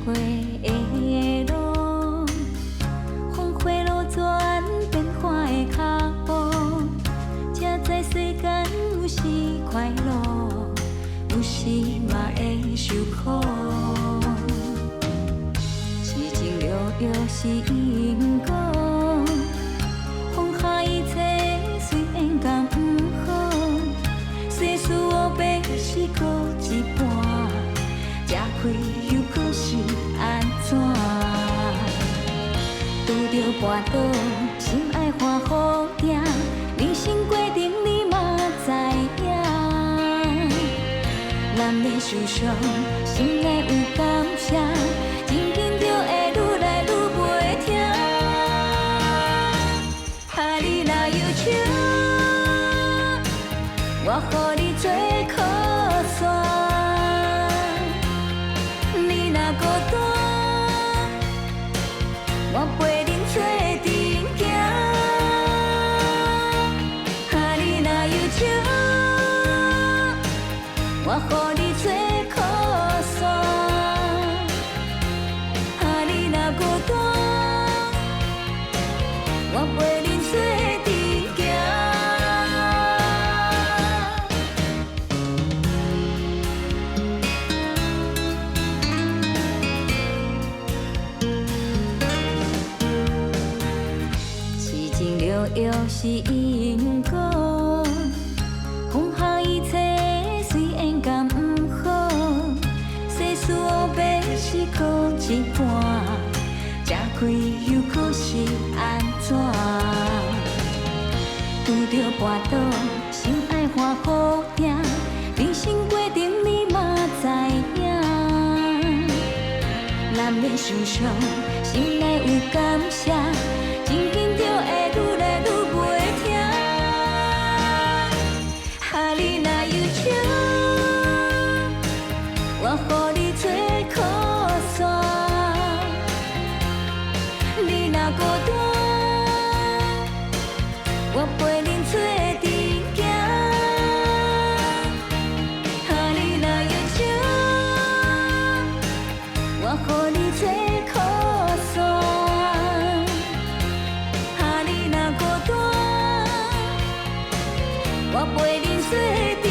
过的路，峰回路转，变化的脚步，才知世间有时快乐，有时嘛会受苦。是情路又是因果，放下一切虽然甘不好，世事乌白是搁一半，吃亏又搁是安怎？拄着跋倒，心爱换好定，人生过程你嘛知影。难免受伤，心内有感谢，真紧就会愈来愈袂疼。啊，你若忧愁，我予你做靠山；你若孤单，我陪恁做阵行。啊，你若忧愁，我予你做靠山；啊，你若孤单，我陪恁做阵行。是情路又是因果，放下一切虽然甘不好，世事乌白是搁一半，吃亏又搁是安怎？拄着跋倒，心爱换好定，人生过程你嘛知影。难免受伤，心内有感谢，真紧就会愈来愈袂疼。啊，你若忧愁，我予你做靠山；你若孤单，我陪恁做阵行。啊，你若忧愁，我予你做靠山；啊，你若孤单，我陪恁做阵